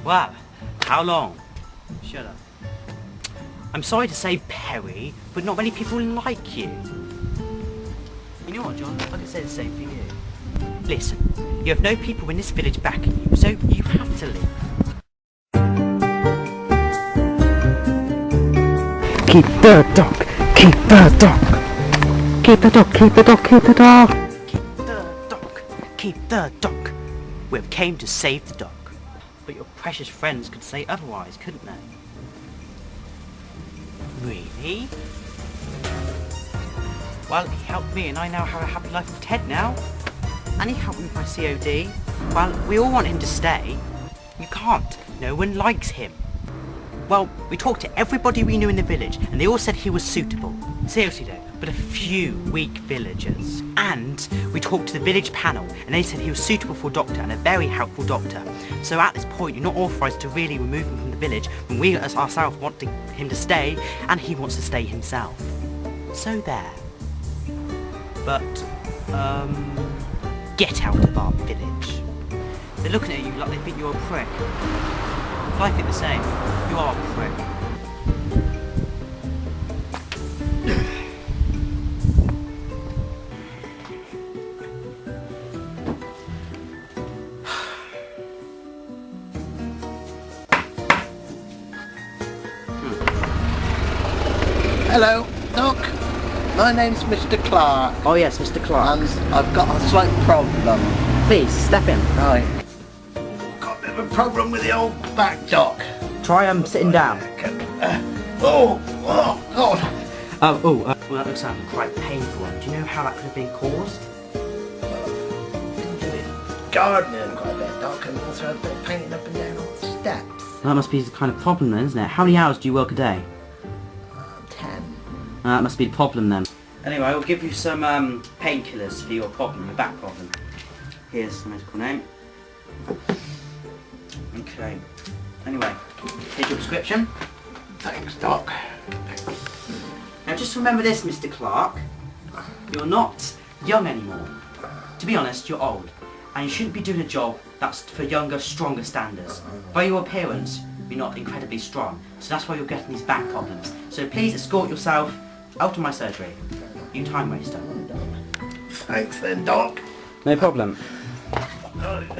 Well, how long? Shut up. I'm sorry to say, Perry, but not many people like you. You know what, John? I could say the same for you. Listen, you have no people in this village backing you, so you have to leave. Keep the dog! Keep the dog! Keep the dog! Keep the dog! Keep the dog! Keep the dog! Keep the dog! We came to save the dog. But your precious friends could say otherwise, couldn't they? Really? Well, he helped me and I now have a happy life with Ted now. And he helped me with my COD. Well, we all want him to stay. You can't. No one likes him. Well, we talked to everybody we knew in the village and they all said he was suitable. Seriously though, but a few weak villagers. And we talked to the village panel and they said he was suitable for a doctor and a very helpful doctor. So at this point you're not authorised to really remove him from the village when we ourselves want him to stay and he wants to stay himself. So there. But, get out of our village. They're looking at you like they think you're a prick. I think the same. You are a prick. Hello, Doc. My name's Mr. Clark. Oh yes, Mr. Clark. And I've got a slight problem. Please, step in. Right. Got a bit of a problem with the old back, Doc. Try sitting down. God. Well, that looks like quite painful. Do you know how that could have been caused? Been doing gardening quite a bit, Doc, and also a bit of painting up and down all the steps. That must be the kind of problem then, isn't it? How many hours do you work a day? 10. That must be the problem then. Anyway, I'll give you some painkillers for your problem, your back problem. Here's the medical name. Okay. Anyway, here's your prescription. Thanks, Doc. Now just remember this, Mr. Clark. You're not young anymore. To be honest, you're old. And you shouldn't be doing a job that's for younger, stronger standards. By your appearance, you're not incredibly strong. So that's why you're getting these back problems. So please escort yourself out of my surgery. You time waster. Thanks then, Doc. No problem. There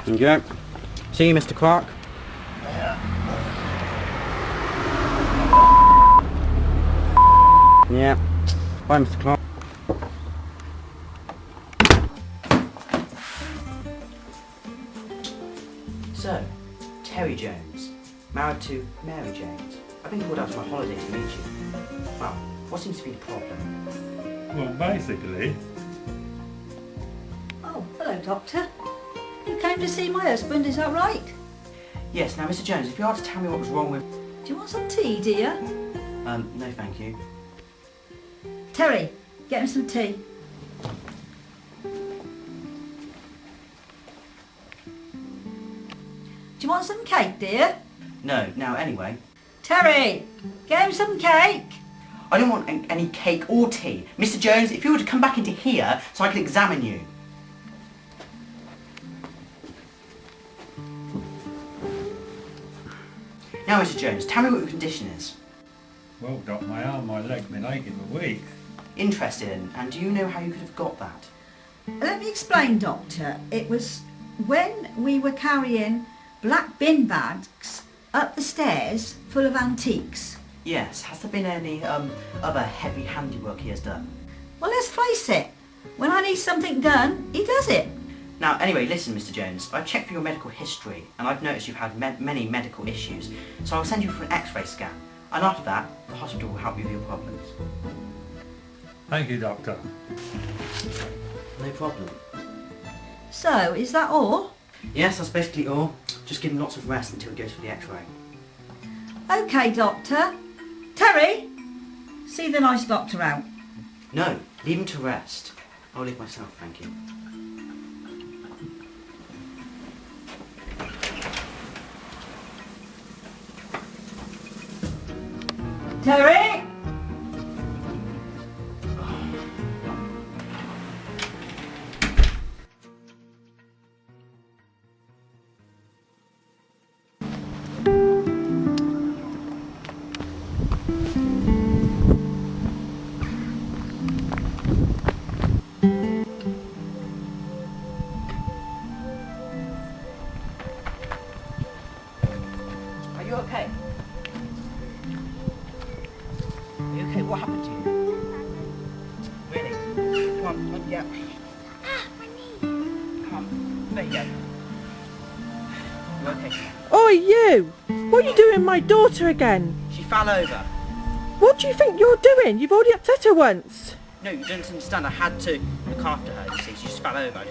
you go. See you, Mr. Clark. Yeah. Bye, Mr. Clark. So, Terry Jones, married to Mary Jones. I've been called out to my holiday to meet you. Well, what seems to be the problem? Well, basically, Oh, hello, Doctor. You came to see my husband, is that right? Yes, now Mr. Jones, if you are to tell me what was wrong with... Do you want some tea, dear? no thank you. Terry, get him some tea. Do you want some cake, dear? No, now anyway. Terry, get him some cake. I don't want any cake or tea. Mr. Jones, if you were to come back into here so I can examine you. Now, Mr. Jones, tell me what your condition is. well, Doc, my arm, my leg, my leg in a week. Interested in, and do you know how you could have got that? Let me explain, Doctor. It was when we were carrying black bin bags up the stairs full of antiques. Yes, has there been any other heavy handiwork he has done? Well, let's face it. When I need something done, he does it. Now, anyway, listen, Mr. Jones, I've checked for your medical history, and I've noticed you've had many medical issues, so I'll send you for an X-ray scan, and after that, the hospital will help you with your problems. Thank you, Doctor. No problem. So, is that all? Yes, that's basically all. Just give him lots of rest until he goes for the X-ray. Okay, Doctor. Terry, see the nice doctor out. No, leave him to rest. I'll leave myself, thank you. Terry! what happened to you? Really? Come on, yeah. My knee. Come on, there you go. You okay? Oi, you! What are you doing my daughter again? She fell over. What do you think you're doing? You've already upset her once. No, you don't understand. I had to look after her, you see. She just fell over.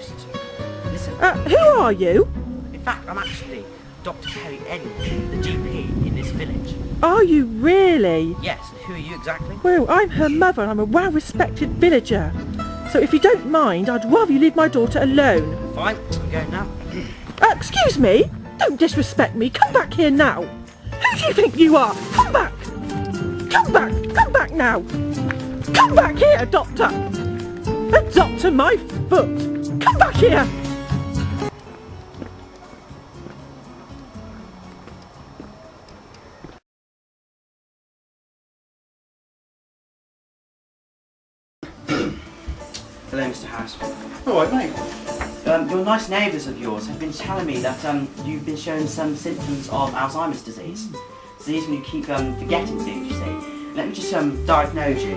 Listen. Who are you? In fact, I'm actually Dr. Kerry Eddy, the GP in this village. Are you really? Yes, and who are you exactly? Well, I'm her mother and I'm a well-respected villager. So if you don't mind, I'd rather you leave my daughter alone. Fine, I'm going now. Excuse me? Don't disrespect me. Come back here now. Who do you think you are? Come back. Come back. Come back now. Come back here, doctor. A doctor, my foot. Come back here. Hello, Mr. Harris. All right, mate. Your nice neighbours of yours have been telling me that you've been showing some symptoms of Alzheimer's disease. Disease when you keep forgetting things, you see. Let me just diagnose you.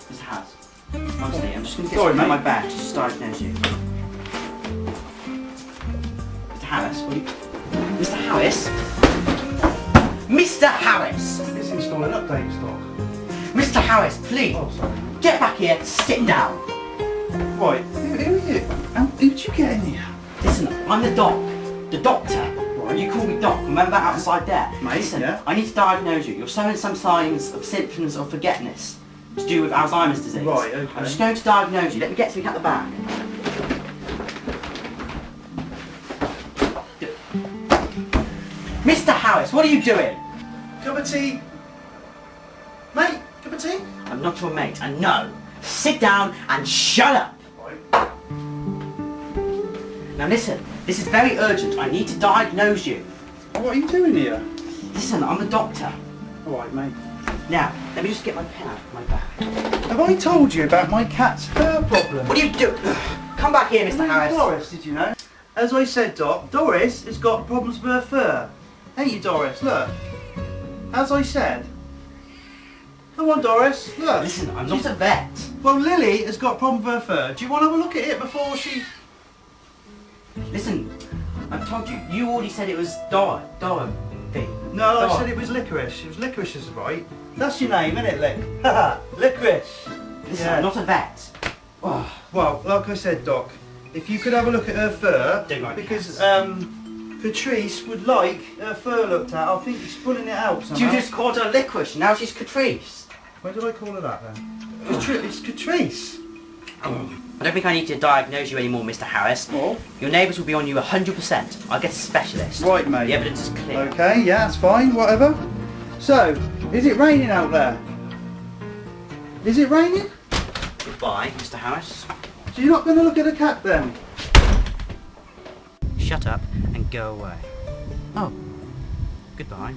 Mr. Harris. Honestly, I'm just going to get Sorry, something on mate. my back to just diagnose you. Mr. Harris, will you... Mr. Harris? Mr. Harris! It's installing updates, Doc. Mr. Harris, please! Oh, sorry. Get back here, sit down! Right, who are you? How did you get in here? Listen, I'm the doctor. Right. You call me Doc, remember outside there? Mate, Listen, yeah. I need to diagnose you. You're showing some signs of symptoms of forgetfulness to do with Alzheimer's disease. Right, okay. I'm just going to diagnose you. Let me get something at the back. Mr. Harris, what are you doing? Cup of tea. Mate, cup of tea? I'm not your mate, and no. Sit down and shut up. Right. Now listen, this is very urgent. I need to diagnose you. What are you doing here? Listen, I'm the doctor. All right, mate. Now, let me just get my pen out of my bag. Have I told you about my cat's fur problem? What are you doing? Come back here, Mr. Name's Harris. Doris, did you know? As I said, Doc, Doris has got problems with her fur. Ain't you, Doris? Look. As I said. Come on, Doris. Look. Listen, I'm not a vet. Well, Lily has got a problem with her fur. Do you want to have a look at it before she... Listen, I've told you. You already said it was Dorothy. No, I Dor- said it was licorice. It was licorice is right. That's your name, isn't it, Lick? Haha, licorice. Listen, Yeah. I'm not a vet. Oh, Well, like I said, Doc, if you could have a look at her fur, Don't like because cats. Patrice would like her fur looked at. I think he's pulling it out somehow. you just called her licorice. Now she's Catrice. When did I call her that then? It's Catrice. I don't think I need to diagnose you anymore, Mr. Harris. Oh. Your neighbours will be on you 100%. I'll get a specialist. Right, mate. The evidence is clear. Okay, yeah, that's fine, whatever. So, is it raining out there? Is it raining? Goodbye, Mr. Harris. So you're not going to look at the cat then? Shut up and go away. Oh, goodbye.